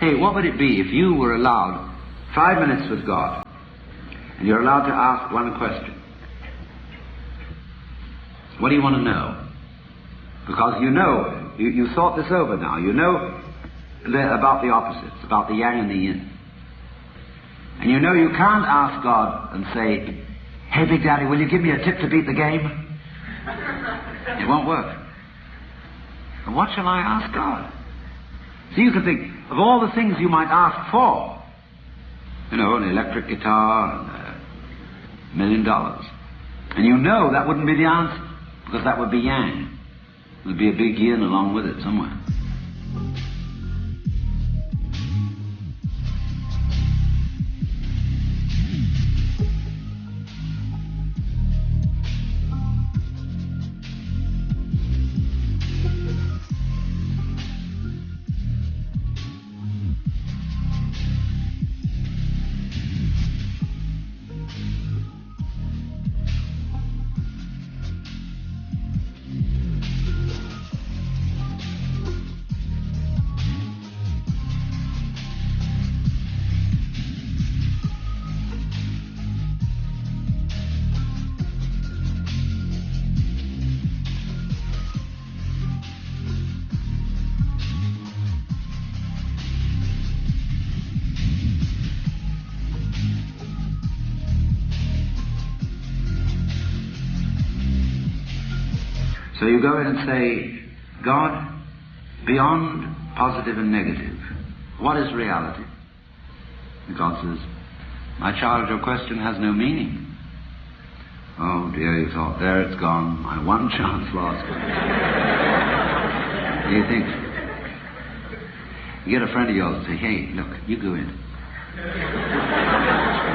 Hey, what would it be if you were allowed 5 minutes with God, and you're allowed to ask one question? What do you want to know? Because you know, you thought this over now. You know about the opposites, about the yang and the yin. And you know you can't ask God and say, hey, Big Daddy, will you give me a tip to beat the game? It won't work. And what shall I ask God? So you can think of all the things you might ask for. You know, an electric guitar and $1 million. And you know that wouldn't be the answer, because that would be yang. There'd be a big yin along with it somewhere. So you go in and say, God, beyond positive and negative, what is reality? And God says, my child, your question has no meaning. Oh dear, you thought, there it's gone, my one chance lost. You think, you get a friend of yours and say, hey, look, you go in.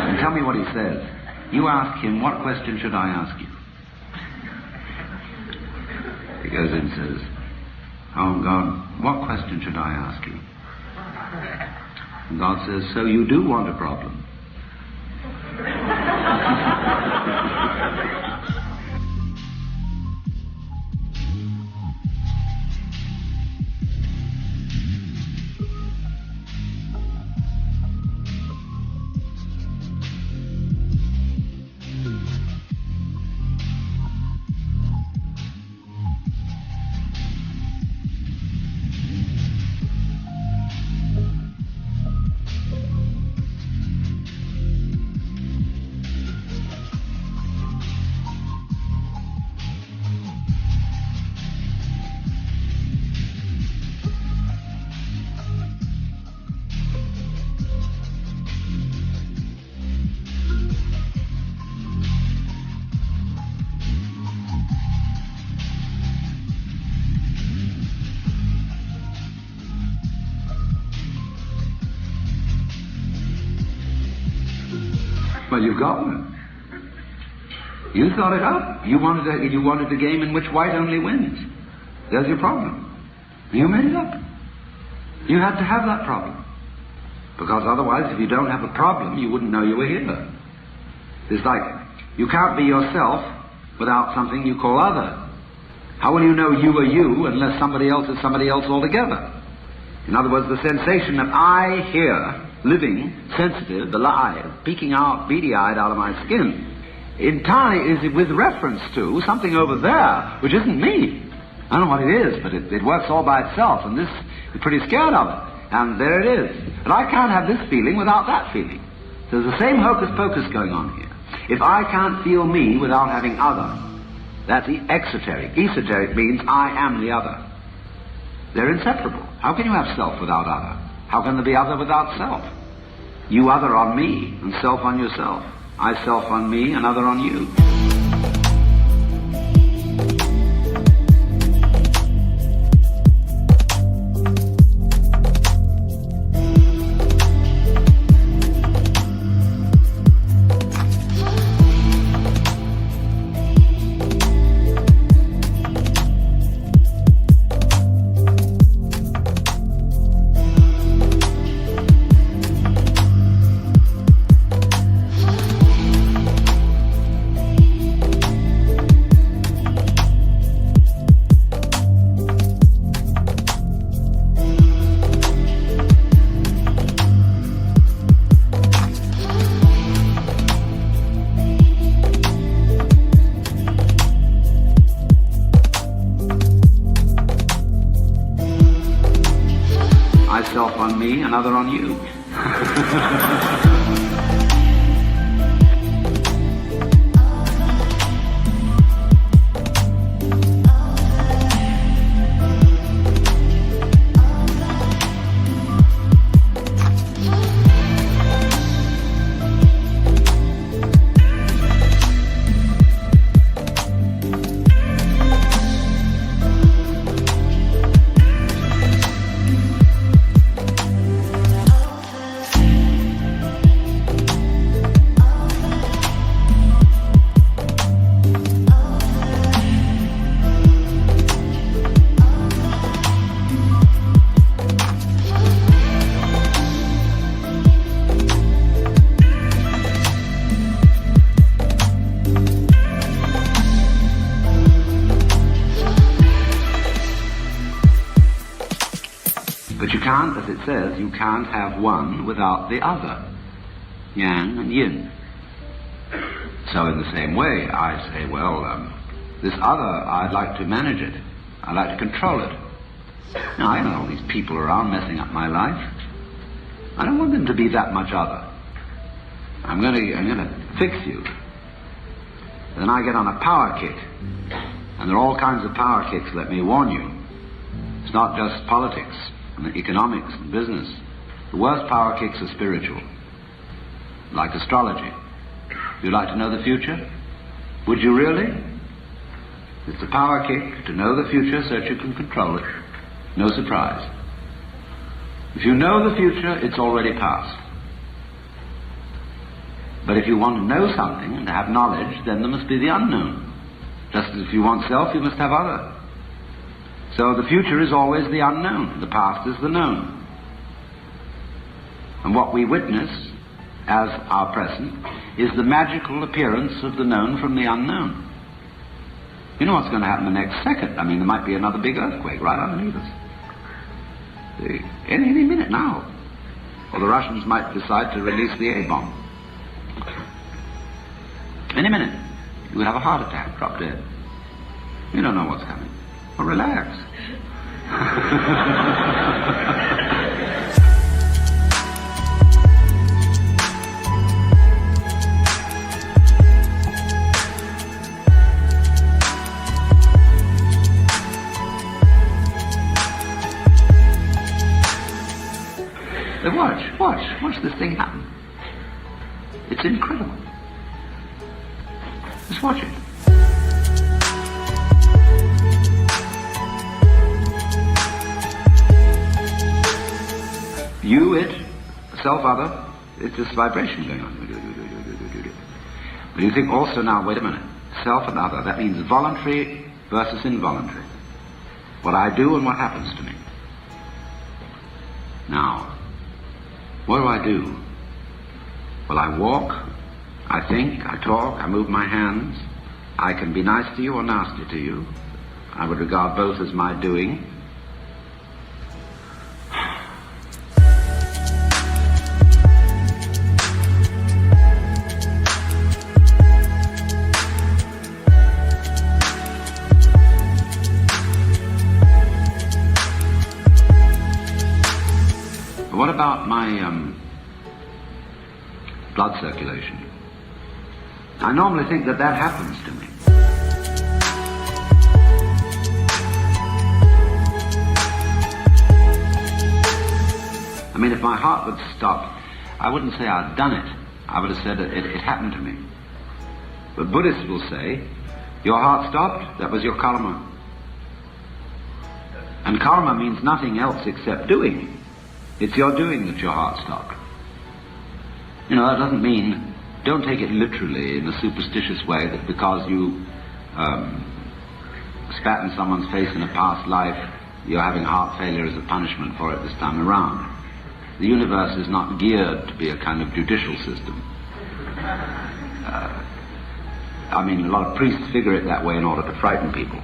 And tell me what he says. You ask him, what question should I ask you? He goes in and says, oh God, what question should I ask you? And God says, so you do want a problem. Well, you've got one. You thought it up. You wanted a game in which white only wins. There's your problem. You made it up. You had to have that problem. Because otherwise, if you don't have a problem, you wouldn't know you were here. It's like, you can't be yourself without something you call other. How will you know you are you unless somebody else is somebody else altogether? In other words, the sensation of I here, living, sensitive, alive, peeking out, beady-eyed out of my skin, entirely is with reference to something over there, which isn't me. I don't know what it is, but it works all by itself, and this, you're pretty scared of it. And there it is. And I can't have this feeling without that feeling. There's the same hocus-pocus going on here. If I can't feel me without having other, that's exoteric. Esoteric means I am the other. They're inseparable. How can you have self without other? How can there be other without self? You other on me, and self on yourself. I self on me, and other on you. I self on me, another on you. But you can't, as it says, you can't have one without the other. Yang and yin. So in the same way, I say, well, this other, I'd like to manage it. I'd like to control it. Now, I know all these people around messing up my life. I don't want them to be that much other. I'm going to fix you. Then I get on a power kick. And there are all kinds of power kicks, let me warn you. It's not just politics and economics and business. The worst power kicks are spiritual, like astrology. You'd like to know the future? Would you really? It's a power kick to know the future so that you can control it. No surprise. If you know the future, it's already past. But if you want to know something and to have knowledge, then there must be the unknown. Just as if you want self, you must have other. So the future is always the unknown. The past is the known. And what we witness as our present is the magical appearance of the known from the unknown. You know what's going to happen the next second. I mean, there might be another big earthquake right underneath us. Any minute now. Or the Russians might decide to release the A-bomb. Any minute. You would have a heart attack, drop dead. You don't know what's coming. Well, relax. Watch this thing happen. It's incredible. Just watch it. You, it, self, other, it's this vibration going on. But you think also now, wait a minute, self and other, that means voluntary versus involuntary. What I do and what happens to me. Now, what do? Well, I walk, I think, I talk, I move my hands. I can be nice to you or nasty to you. I would regard both as my doing. What about my blood circulation? I normally think that happens to me. I mean, if my heart would stop, I wouldn't say I'd done it. I would have said that it happened to me. But Buddhists will say, your heart stopped, that was your karma. And karma means nothing else except doing. It's your doing that your heart stopped. You know, that doesn't mean, don't take it literally in a superstitious way that because you spat in someone's face in a past life, you're having heart failure as a punishment for it this time around. The universe is not geared to be a kind of judicial system. I mean, a lot of priests figure it that way in order to frighten people.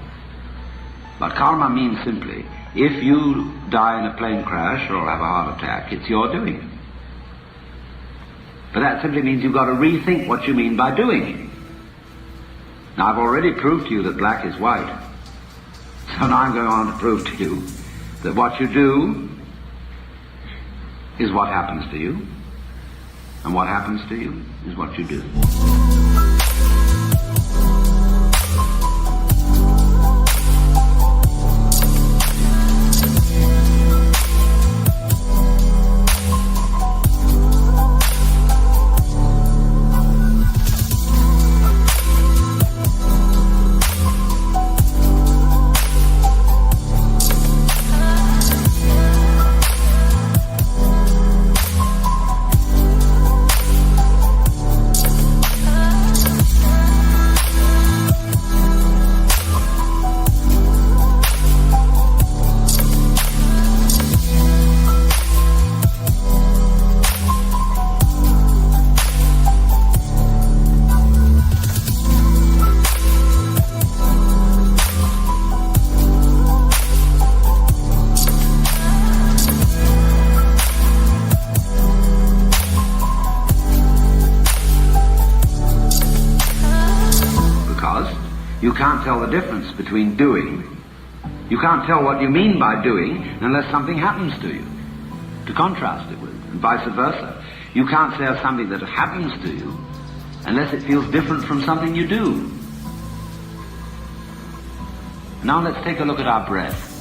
But karma means simply, if you die in a plane crash or have a heart attack, it's your doing. But that simply means you've got to rethink what you mean by doing. Now, I've already proved to you that black is white. So now I'm going on to prove to you that what you do is what happens to you, and what happens to you is what you do. You can't tell the difference between doing. You can't tell what you mean by doing unless something happens to you to contrast it with, and vice versa. You can't say of something that happens to you unless it feels different from something you do. Now let's take a look at our breath.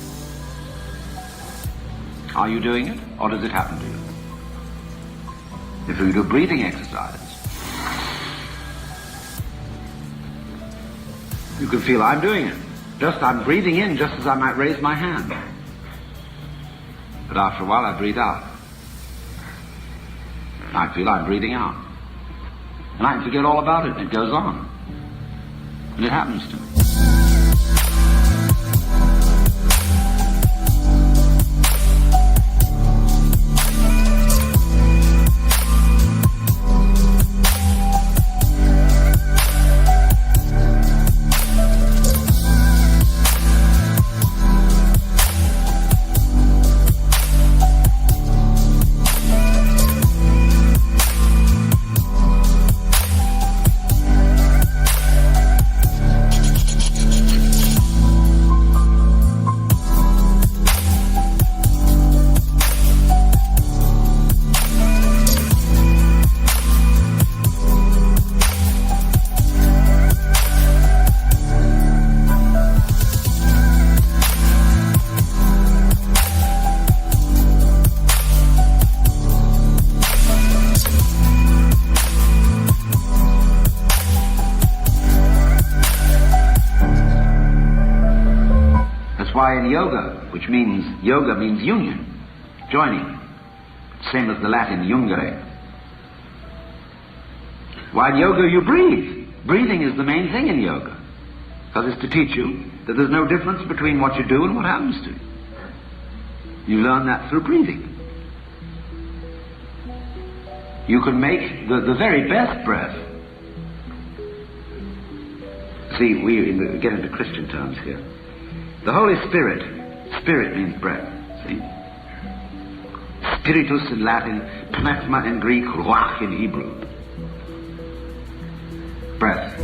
Are you doing it, or does it happen to you? If we do breathing exercises, you can feel I'm doing it. I'm breathing in just as I might raise my hand. But after a while I breathe out. I feel I'm breathing out. And I can forget all about it, and it goes on. And it happens to me. Why in yoga, which means, yoga means union, joining, same as the Latin jungere. Why in yoga you breathe. Breathing is the main thing in yoga, because it's to teach you that there's no difference between what you do and what happens to you. You learn that through breathing. You can make the very best breath. See, we get into Christian terms here. The Holy Spirit, spirit means breath, see? Spiritus in Latin, pneuma in Greek, ruach in Hebrew. Breath.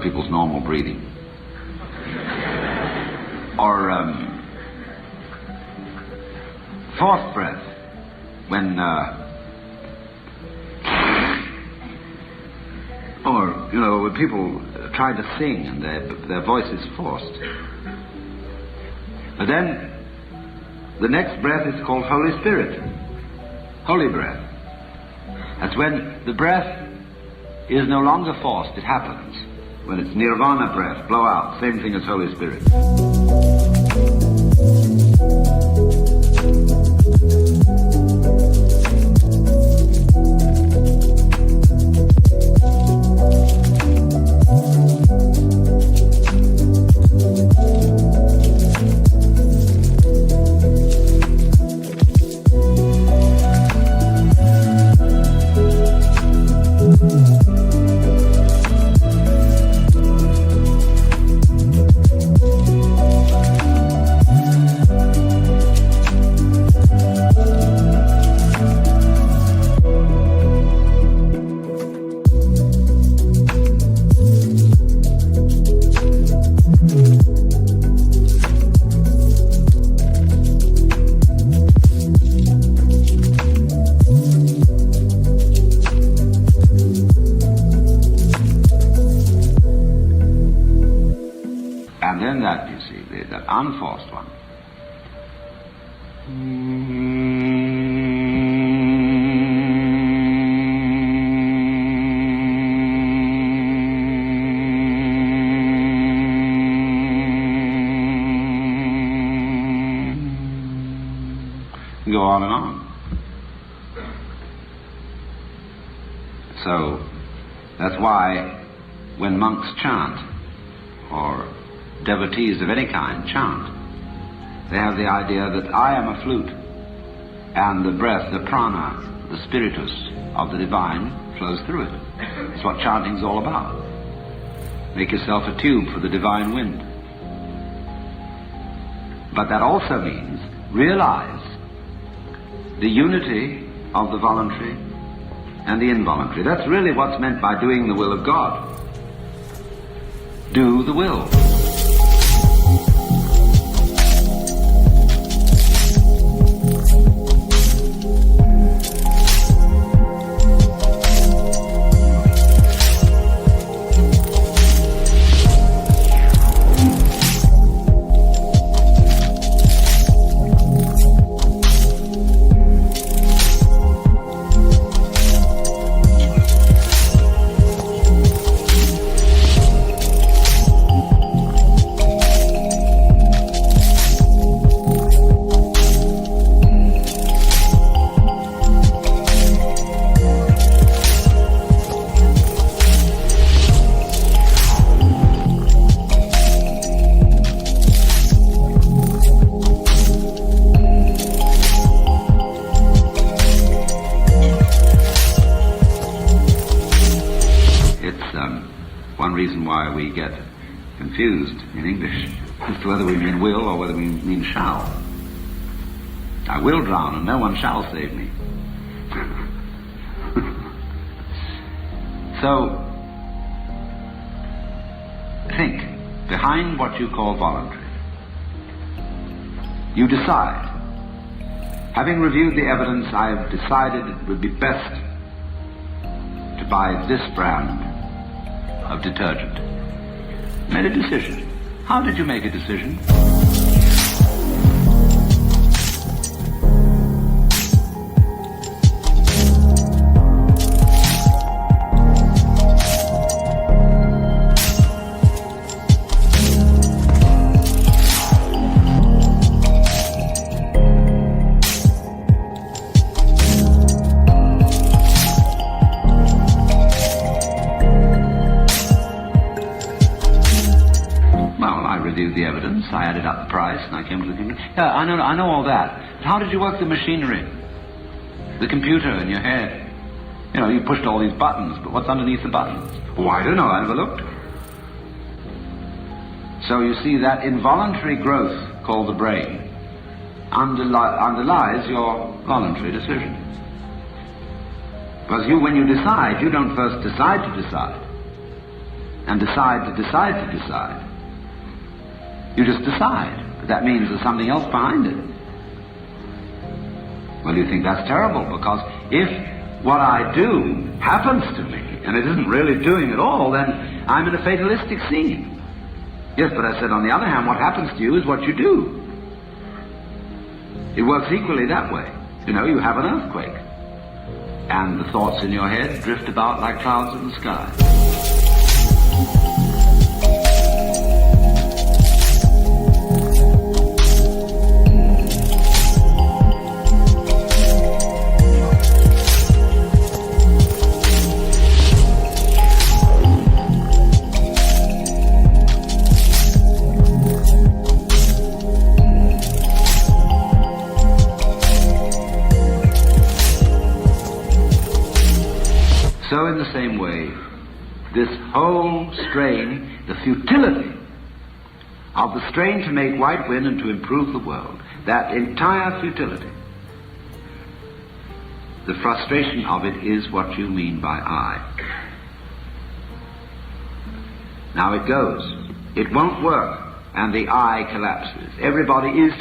most people's normal breathing. Or forced breath, when when people try to sing and their voice is forced. But then the next breath is called Holy Spirit, holy breath. That's when the breath is no longer forced, it happens. When it's nirvana breath, blow out, same thing as Holy Spirit. That unforced one. Go on and on. So that's why when monks chant, or devotees of any kind chant, they have the idea that I am a flute, and the breath, the prana, the spiritus of the divine flows through it. That's what chanting's all about. Make yourself a tube for the divine wind. But that also means realize the unity of the voluntary and the involuntary. That's really what's meant by doing the will of God. Do the will. One reason why we get confused in English as to whether we mean will or whether we mean shall. I will drown and no one shall save me. So, think, behind what you call voluntary, you decide. Having reviewed the evidence, I have decided it would be best to buy this brand of detergent. Made a decision. How did you make a decision? The evidence, I added up the price, and I came to the conclusion. Yeah, I know all that. But how did you work the machinery? The computer in your head? You know, you pushed all these buttons, but what's underneath the buttons? Oh, I don't know, I never looked. So you see, that involuntary growth called the brain underlies your voluntary decision. Because when you decide, you don't first decide to decide. and decide to decide to decide. You just decide. But that means there's something else behind it. Well, you think that's terrible, because if what I do happens to me, and it isn't really doing at all, then I'm in a fatalistic scene. Yes, but I said, on the other hand, what happens to you is what you do. It works equally that way. You know, you have an earthquake, and the thoughts in your head drift about like clouds in the sky. So in the same way, this whole strain, the futility of the strain to make right win and to improve the world, that entire futility, the frustration of it is what you mean by I. Now it goes. It won't work, and the I collapses. Everybody is